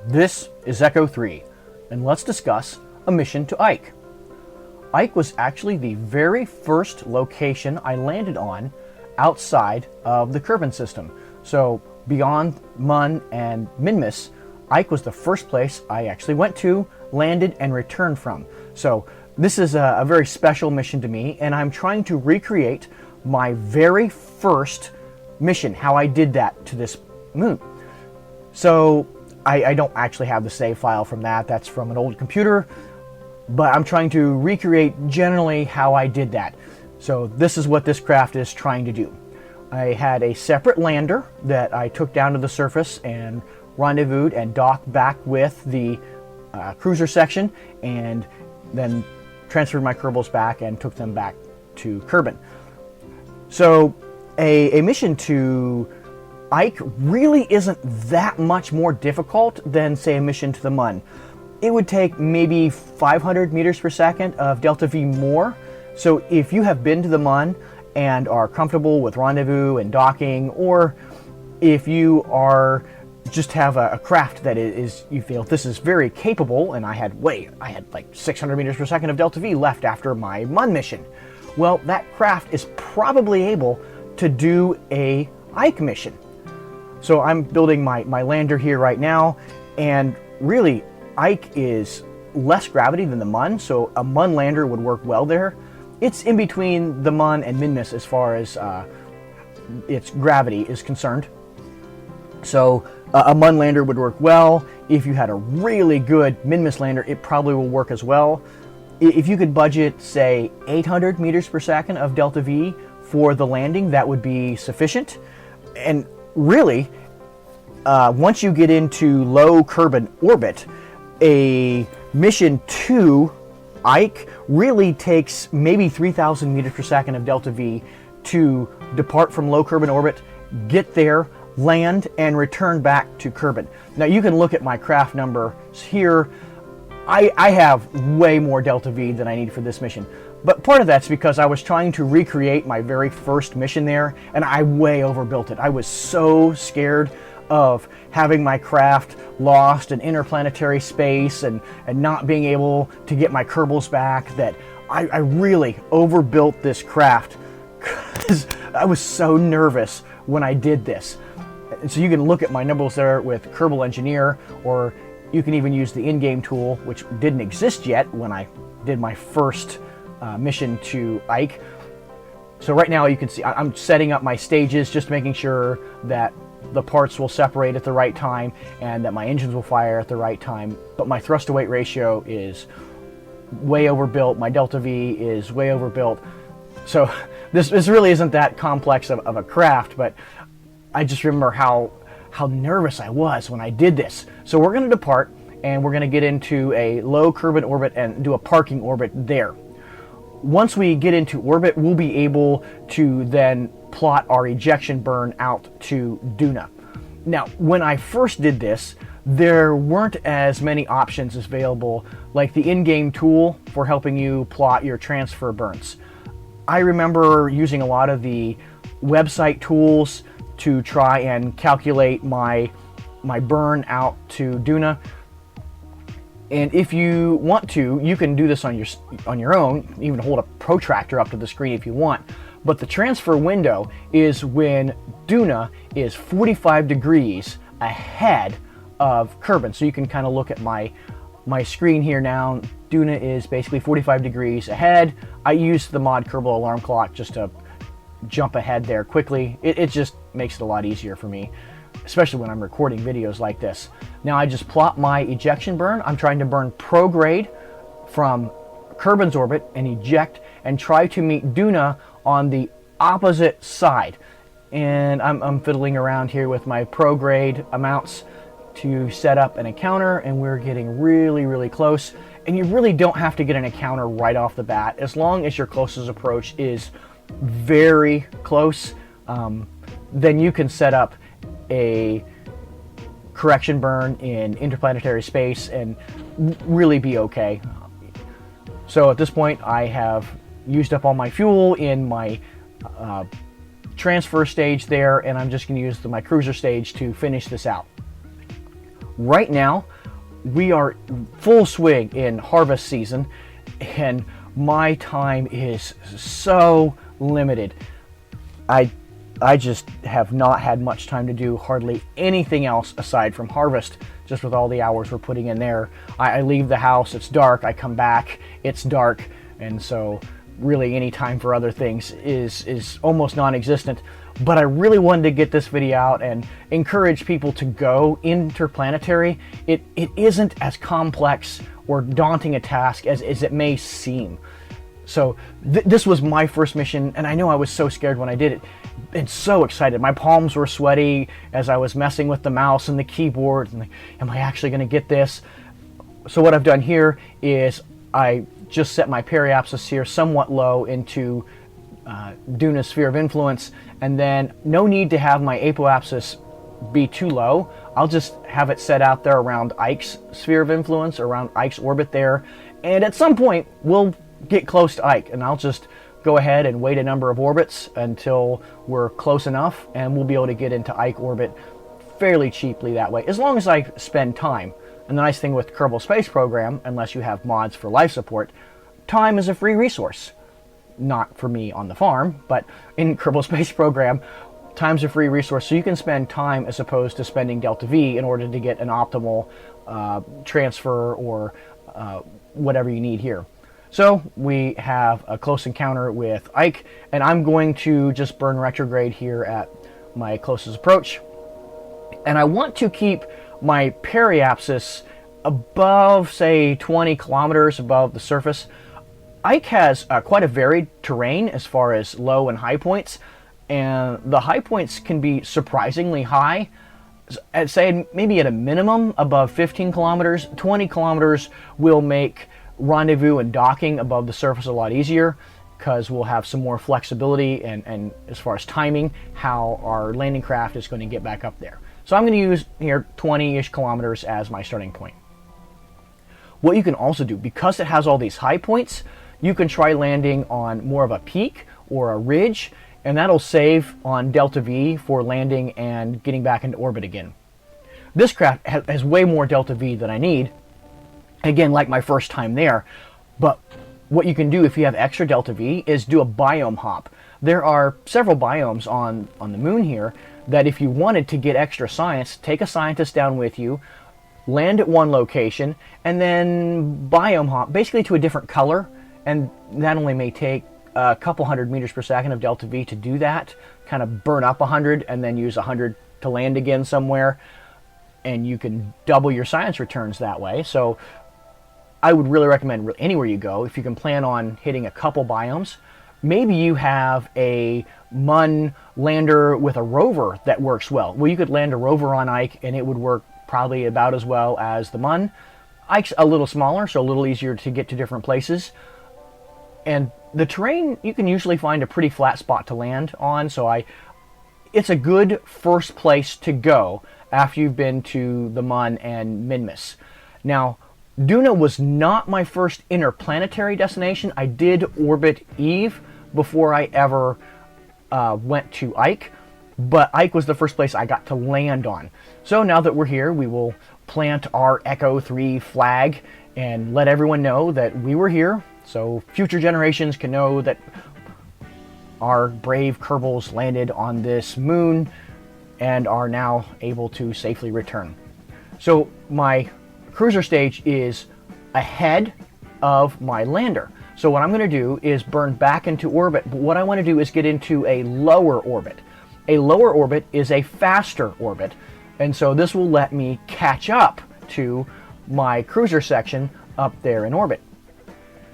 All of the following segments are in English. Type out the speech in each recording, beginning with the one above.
This is Echo 3, and let's discuss a mission to Ike. Ike was actually the very first location I landed on outside of the Kerbin system. So beyond Mun and Minmus, Ike was the first place I actually went to, landed, and returned from. So this is a very special mission to me, and I'm trying to recreate my very first mission, how I did that to this moon. So I don't actually have the save file from that. That's from an old computer, but I'm trying to recreate generally how I did that. So this is what this craft is trying to do. I had a separate lander that I took down to the surface and rendezvoused and docked back with the cruiser section, and then transferred my Kerbals back and took them back to Kerbin. So a mission to Ike really isn't that much more difficult than, say, a mission to the Mun. It would take maybe 500 meters per second of delta V more. So if you have been to the Mun and are comfortable with rendezvous and docking, or if you are just have a craft that is you feel this is very capable, and I had like 600 meters per second of delta V left after my Mun mission. Well, that craft is probably able to do a Ike mission. So I'm building my lander here right now, and really Ike is less gravity than the Mun, so a Mun lander would work well there. It's in between the Mun and Minmus as far as its gravity is concerned. So a Mun lander would work well. If you had a really good Minmus lander, it probably will work as well. If you could budget, say, 800 meters per second of delta V for the landing, that would be sufficient. And really, once you get into low Kerbin orbit, a mission to Ike really takes maybe 3,000 meters per second of delta V to depart from low Kerbin orbit, get there, land, and return back to Kerbin. Now you can look at my craft numbers here. I have way more delta V than I need for this mission. But part of that's because I was trying to recreate my very first mission there, and I way overbuilt it. I was so scared of having my craft lost in interplanetary space and not being able to get my Kerbals back that I really overbuilt this craft because I was so nervous when I did this. And so you can look at my numbers there with Kerbal Engineer, or you can even use the in-game tool, which didn't exist yet when I did my first mission to Ike. So right now you can see I'm setting up my stages, just making sure that the parts will separate at the right time and that my engines will fire at the right time. But my thrust to weight ratio is way overbuilt. My delta V is way overbuilt. So this really isn't that complex of a craft, but I just remember how nervous I was when I did this. So we're going to depart, and we're going to get into a low Kerbin orbit and do a parking orbit there. Once we get into orbit, we'll be able to then plot our ejection burn out to Duna. Now, when I first did this, there weren't as many options available, like the in-game tool for helping you plot your transfer burns. I remember using a lot of the website tools to try and calculate my burn out to Duna. And if you want to, you can do this on your own, even hold a protractor up to the screen if you want. But the transfer window is when Duna is 45 degrees ahead of Kerbin. So you can kind of look at my screen here now. Duna is basically 45 degrees ahead. I used the mod Kerbal alarm clock just to jump ahead there quickly. It just makes it a lot easier for me, especially when I'm recording videos like this. Now I just plot my ejection burn. I'm trying to burn prograde from Kerbin's orbit and eject and try to meet Duna on the opposite side. And I'm fiddling around here with my prograde amounts to set up an encounter, and we're getting really, really close. And you really don't have to get an encounter right off the bat, as long as your closest approach is very close. Then you can set up a correction burn in interplanetary space and really be okay. So at this point I have used up all my fuel in my transfer stage there, and I'm just going to use my cruiser stage to finish this out. Right now we are full swing in harvest season, and my time is so limited. I just have not had much time to do hardly anything else aside from harvest, just with all the hours we're putting in there. I leave the house, it's dark, I come back, it's dark, and so really any time for other things is almost non-existent. But I really wanted to get this video out and encourage people to go interplanetary. It isn't as complex or daunting a task as it may seem. So this was my first mission, and I know I was so scared when I did it and so excited. My palms were sweaty as I was messing with the mouse and the keyboard, and like, am I actually going to get this? So what I've done here is I just set my periapsis here somewhat low into Duna's sphere of influence, and then no need to have my apoapsis be too low. I'll just have it set out there around Ike's sphere of influence, around Ike's orbit there, and at some point we'll get close to Ike, and I'll just go ahead and wait a number of orbits until we're close enough, and we'll be able to get into Ike orbit fairly cheaply that way, as long as I spend time. And the nice thing with Kerbal Space Program, unless you have mods for life support, time is a free resource. Not for me on the farm, but in Kerbal Space Program, time's a free resource, so you can spend time as opposed to spending Delta V in order to get an optimal transfer or whatever you need here. So we have a close encounter with Ike, and I'm going to just burn retrograde here at my closest approach. And I want to keep my periapsis above, say, 20 kilometers above the surface. Ike has quite a varied terrain as far as low and high points, and the high points can be surprisingly high. I'd say maybe at a minimum above 15 kilometers. 20 kilometers will make rendezvous and docking above the surface a lot easier, because we'll have some more flexibility and as far as timing, how our landing craft is going to get back up there. So I'm going to use here 20-ish kilometers as my starting point. What you can also do, because it has all these high points, you can try landing on more of a peak or a ridge, and that'll save on Delta V for landing and getting back into orbit again. This craft has way more Delta V than I need, again, like my first time there. But what you can do if you have extra Delta V is do a biome hop. There are several biomes on the moon here that if you wanted to get extra science, take a scientist down with you, land at one location, and then biome hop basically to a different color. And that only may take a couple hundred meters per second of Delta V to do that, kind of burn up 100 and then use 100 to land again somewhere, and you can double your science returns that way. So I would really recommend anywhere you go, if you can plan on hitting a couple biomes. Maybe you have a MUN lander with a rover that works well. Well, you could land a rover on Ike and it would work probably about as well as the MUN. Ike's a little smaller, so a little easier to get to different places. And the terrain, you can usually find a pretty flat spot to land on, so it's a good first place to go after you've been to the MUN and Minmus. Now, Duna was not my first interplanetary destination. I did orbit Eve before I ever went to Ike, but Ike was the first place I got to land on. So now that we're here, we will plant our Echo 3 flag and let everyone know that we were here, so future generations can know that our brave Kerbals landed on this moon and are now able to safely return. So my cruiser stage is ahead of my lander. So what I'm going to do is burn back into orbit, but what I want to do is get into a lower orbit. A lower orbit is a faster orbit, and so this will let me catch up to my cruiser section up there in orbit.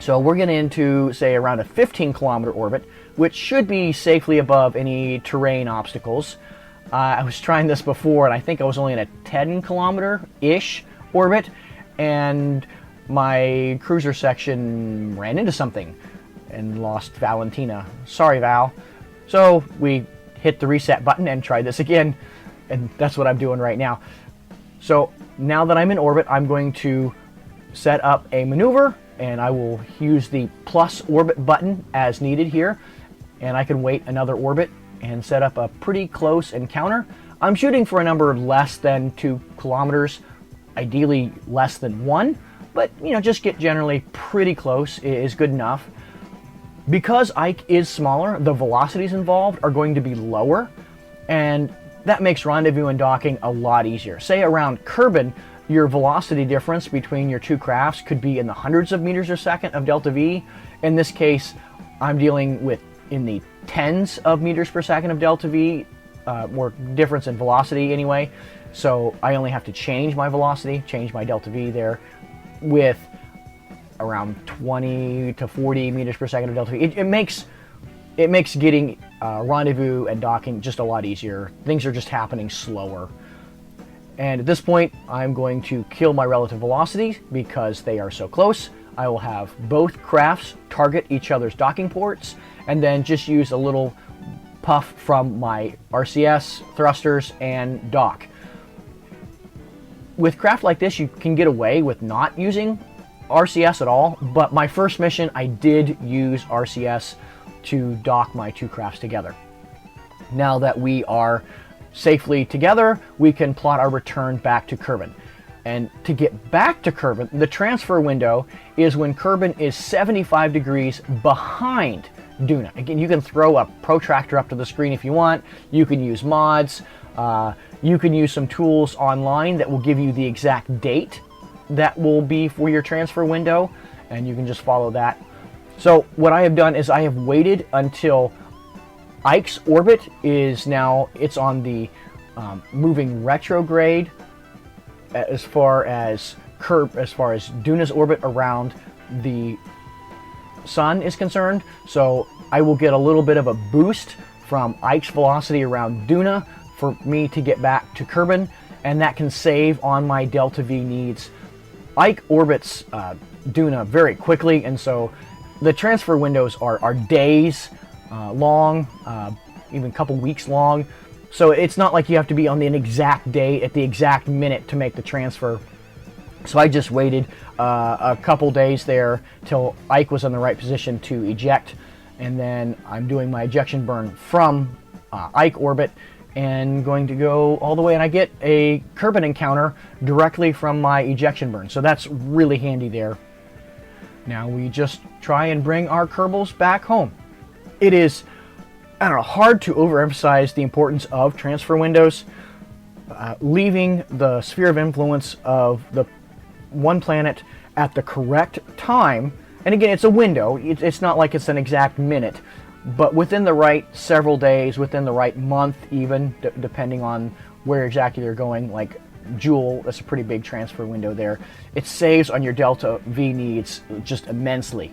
So we're getting into, say, around a 15-kilometer orbit, which should be safely above any terrain obstacles. I was trying this before, and I think I was only in a 10-kilometer-ish orbit, and my cruiser section ran into something and lost Valentina. Sorry, Val. So we hit the reset button and tried this again, and that's what I'm doing right now. So now that I'm in orbit, I'm going to set up a maneuver, and I will use the plus orbit button as needed here, and I can wait another orbit and set up a pretty close encounter. I'm shooting for a number of less than 2 kilometers, ideally less than 1, but just get generally pretty close is good enough. Because Ike is smaller, the velocities involved are going to be lower, and that makes rendezvous and docking a lot easier. Say around Kerbin, your velocity difference between your two crafts could be in the hundreds of meters per second of delta V. In this case, I'm dealing with in the tens of meters per second of delta V, more difference in velocity anyway. So I only have to change my velocity, change my delta V there with around 20 to 40 meters per second of delta V. It makes getting rendezvous and docking just a lot easier. Things are just happening slower. And at this point, I'm going to kill my relative velocities because they are so close. I will have both crafts target each other's docking ports, and then just use a little puff from my RCS, thrusters, and dock. With craft like this, you can get away with not using RCS at all, but my first mission, I did use RCS to dock my two crafts together. Now that we are safely together, we can plot our return back to Kerbin. And to get back to Kerbin, the transfer window is when Kerbin is 75 degrees behind Duna. Again, you can throw a protractor up to the screen if you want. You can use mods. You can use some tools online that will give you the exact date that will be for your transfer window, and you can just follow that. So what I have done is I have waited until Ike's orbit is now, it's on the moving retrograde as far as Duna's orbit around the sun is concerned. So I will get a little bit of a boost from Ike's velocity around Duna for me to get back to Kerbin, and that can save on my delta V needs. Ike orbits Duna very quickly, and so the transfer windows are days long, even a couple weeks long. So it's not like you have to be on the exact day at the exact minute to make the transfer. So I just waited a couple days there till Ike was in the right position to eject, and then I'm doing my ejection burn from Ike orbit and going to go all the way, and I get a Kerbin encounter directly from my ejection burn. So that's really handy there. Now we just try and bring our Kerbals back home. It is, I don't know, hard to overemphasize the importance of transfer windows. Leaving the sphere of influence of the one planet at the correct time, and again, it's a window, it's not like it's an exact minute, but within the right several days, within the right month even, depending on where exactly you're going. Like Jewel, that's a pretty big transfer window there. It saves on your delta V needs just immensely.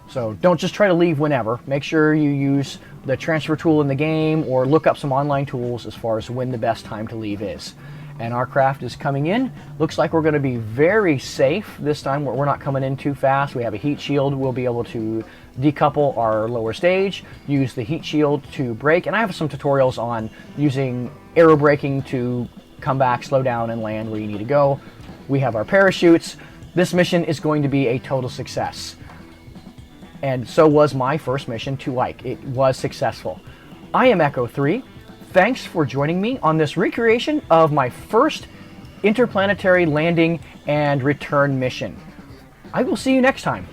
So don't just try to leave whenever. Make sure you use the transfer tool in the game or look up some online tools as far as when the best time to leave is. And our craft is coming in. Looks like we're going to be very safe this time. We're not coming in too fast. We have a heat shield. We'll be able to decouple our lower stage, use the heat shield to brake, and I have some tutorials on using aero braking to come back, slow down, and land where you need to go. We have our parachutes. This mission is going to be a total success. And so was my first mission to Ike. It was successful. I am Echo 3. Thanks for joining me on this recreation of my first interplanetary landing and return mission. I will see you next time.